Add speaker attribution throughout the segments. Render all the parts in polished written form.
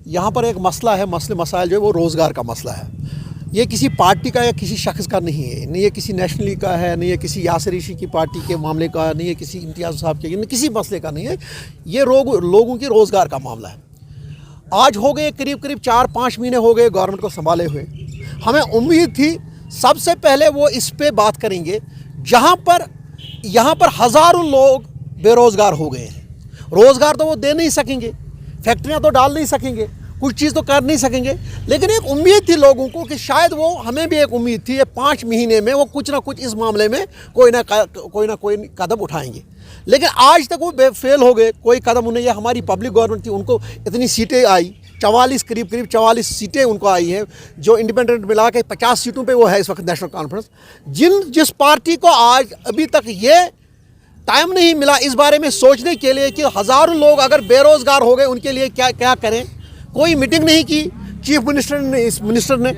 Speaker 1: यहाँ पर एक मसला है, मसाइल जो है वो रोज़गार का मसला है। ये किसी पार्टी का या किसी शख्स का नहीं है, नहीं ये किसी नेशनली का है, नहीं ये किसी यासिर ऋषि की पार्टी के मामले का, नहीं ये किसी इम्तियाज़ साहब के, किसी मसले का नहीं है। ये लोगों की रोज़गार का मामला है। आज हो गए करीब 4-5 महीने हो गए गवर्नमेंट को संभाले हुए। हमें उम्मीद थी सबसे पहले वो इस पे बात करेंगे जहाँ पर यहाँ पर हज़ारों लोग बेरोज़गार हो गए हैं। रोज़गार तो वो दे नहीं सकेंगे, फैक्ट्रियाँ तो डाल नहीं सकेंगे, कुछ चीज़ तो कर नहीं सकेंगे, लेकिन एक उम्मीद थी लोगों को कि शायद वो, हमें भी एक उम्मीद थी, ये 5 महीने में वो कुछ ना कुछ इस मामले में कोई ना कोई कदम उठाएंगे। लेकिन आज तक वो फेल हो गए, कोई कदम उन्हें। ये हमारी पब्लिक गवर्नमेंट थी, उनको इतनी सीटें आई, 44 करीब 44 सीटें उनको आई हैं, जो इंडिपेंडेंट मिला के 50 सीटों पे वो है इस वक्त नेशनल कॉन्फ्रेंस। जिस पार्टी को आज अभी तक ये टाइम नहीं मिला इस बारे में सोचने के लिए कि हज़ारों लोग अगर बेरोज़गार हो गए उनके लिए क्या करें, कोई मीटिंग नहीं की चीफ मिनिस्टर ने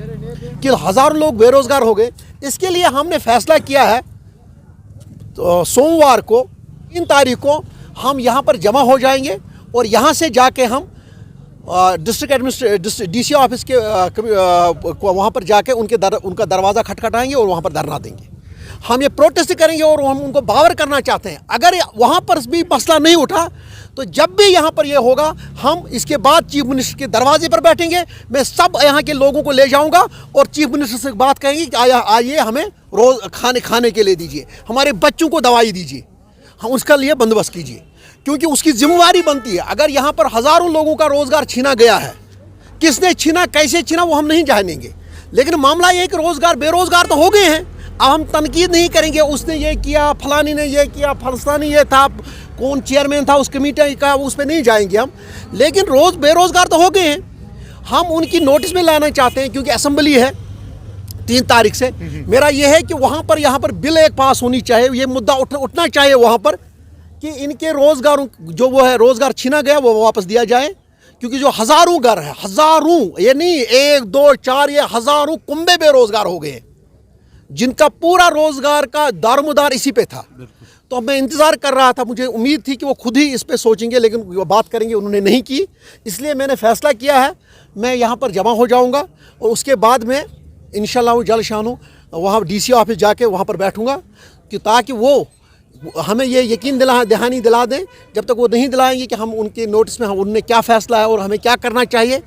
Speaker 1: कि हज़ारों लोग बेरोज़गार हो गए। इसके लिए हमने फैसला किया है तो सोमवार को 3 तारीख को हम यहाँ पर जमा हो जाएंगे और यहाँ से जाके हम डिस्ट्रिक्ट डीसी ऑफिस के वहाँ पर जाके उनका दरवाज़ा खटखटाएंगे और वहाँ पर धरना देंगे। हम ये प्रोटेस्ट करेंगे और हम उनको बावर करना चाहते हैं। अगर वहाँ पर भी मसला नहीं उठा तो जब भी यहाँ पर ये होगा, हम इसके बाद चीफ मिनिस्टर के दरवाजे पर बैठेंगे। मैं सब यहाँ के लोगों को ले जाऊँगा और चीफ मिनिस्टर से बात करेंगे कि आइए हमें रोज़ खाने के लिए दीजिए, हमारे बच्चों को दवाई दीजिए, हम उसका लिए बंदोबस्त कीजिए, क्योंकि उसकी जिम्मेवारी बनती है। अगर यहाँ पर हज़ारों लोगों का रोज़गार छीना गया है, किसने छीना, कैसे छीना, वो हम नहीं जानेंगे, लेकिन मामला ये है कि रोज़गार बेरोज़गार तो हो गए हैं। अब हम तनकीद नहीं करेंगे उसने ये किया, फलानी ने ये किया, फलस्तानी ये था, कौन चेयरमैन था उस कमेटी का, उस पर नहीं जाएंगे हम, लेकिन बेरोज़गार तो हो गए हैं। हम उनकी नोटिस में लाना चाहते हैं क्योंकि असेंबली है 3 तारीख से। मेरा ये है कि वहाँ पर यहाँ पर बिल एक पास होनी चाहिए, ये मुद्दा उठना चाहिए वहाँ पर कि इनके रोज़गारों जो वो है रोज़गार छीना गया वो वापस दिया जाए, क्योंकि जो हज़ारों घर है, हज़ारों, ये नहीं 1 2 4, ये हज़ारों कुंबे बेरोज़गार हो गए जिनका पूरा रोज़गार का दारोमदार इसी पे था। तो मैं इंतज़ार कर रहा था, मुझे उम्मीद थी कि वो खुद ही इस पे सोचेंगे, लेकिन वो बात करेंगे, उन्होंने नहीं की। इसलिए मैंने फ़ैसला किया है मैं यहाँ पर जमा हो जाऊँगा और उसके बाद में इंशाल्लाह जल्द शानू वहाँ डीसी ऑफिस जाके वहाँ पर बैठूँगा कि ताकि वो हमें ये यकीन दहानी दिला दें। जब तक वो नहीं दिलाएंगे कि हम उनके नोटिस में उनने क्या फ़ैसला है और हमें क्या करना चाहिए,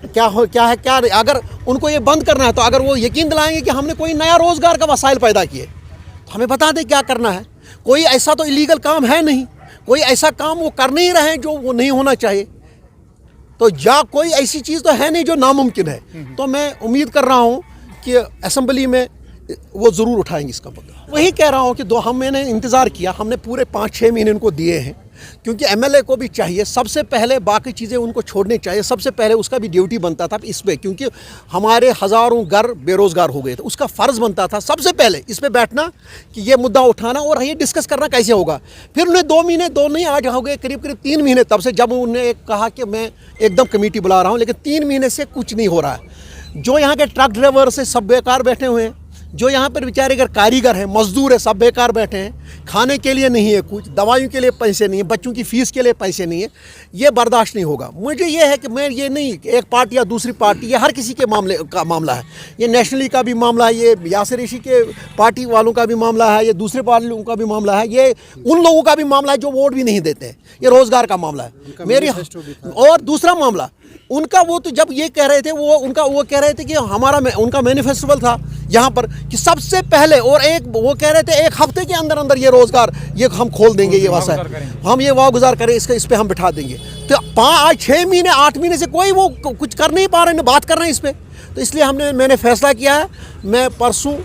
Speaker 1: क्या अगर उनको ये बंद करना है तो अगर वो यकीन दिलाएंगे कि हमने कोई नया रोज़गार का वसाइल पैदा किए तो हमें बता दें क्या करना है। कोई ऐसा तो इलीगल काम है नहीं, कोई ऐसा काम वो कर नहीं रहे जो वो नहीं होना चाहिए, तो कोई ऐसी चीज़ तो है नहीं जो नामुमकिन है। तो मैं उम्मीद कर रहा हूँ कि असेंबली में वो ज़रूर उठाएंगे इसका मुद्दा। वही कह रहा हूँ कि मैंने इंतज़ार किया, हमने पूरे 5-6 महीने उनको दिए हैं, क्योंकि एमएलए को भी चाहिए सबसे पहले बाकी चीज़ें उनको छोड़नी चाहिए। सबसे पहले उसका भी ड्यूटी बनता था इस पे, क्योंकि हमारे हज़ारों घर बेरोज़गार हो गए थे, उसका फ़र्ज़ बनता था सबसे पहले इस पे बैठना कि ये मुद्दा उठाना और ये डिस्कस करना कैसे होगा। फिर उन्हें 2 महीने, 2 नहीं, आज हो गए करीब 3 महीने तब से, जब उन्होंने कहा कि मैं एकदम कमेटी बुला रहा हूँ, लेकिन 3 महीने से कुछ नहीं हो रहा है। जो यहाँ के ट्रक ड्राइवर से सब बेकार बैठे हुए हैं, जो यहाँ पर बेचारे अगर कारीगर हैं, मजदूर है, सब बेकार बैठे हैं, खाने के लिए नहीं है कुछ, दवाइयों के लिए पैसे नहीं है, बच्चों की फ़ीस के लिए पैसे नहीं है। ये बर्दाश्त नहीं होगा। मुझे ये है कि मैं ये नहीं एक पार्टी या दूसरी पार्टी, ये हर किसी के मामला है। ये नेशनली का भी मामला है, ये यासिर ऋषि के पार्टी वालों का भी मामला है, ये दूसरे पार्टियों का भी मामला है, ये उन लोगों का भी मामला है जो वोट भी नहीं देते हैं। ये रोज़गार का मामला है मेरी। और दूसरा मामला उनका, वो तो जब ये कह रहे थे वो कह रहे थे कि उनका मैनिफेस्टो था यहाँ पर कि सबसे पहले, और वो कह रहे थे 1 हफ्ते के अंदर ये रोज़गार ये हम खोल देंगे, ये वासा हम ये वागुजार करें, इस पे हम बिठा देंगे। तो 5-6 महीने 8 महीने से कोई वो कुछ कर नहीं पा रहे हैं, बात कर रहे हैं इस पर। तो इसलिए मैंने फैसला किया है, मैं परसों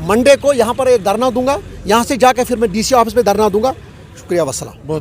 Speaker 1: मंडे को यहाँ पर एक धरना दूंगा, यहाँ से जाकर फिर मैं डीसी ऑफिस में धरना दूंगा। शुक्रिया, वस्सलाम।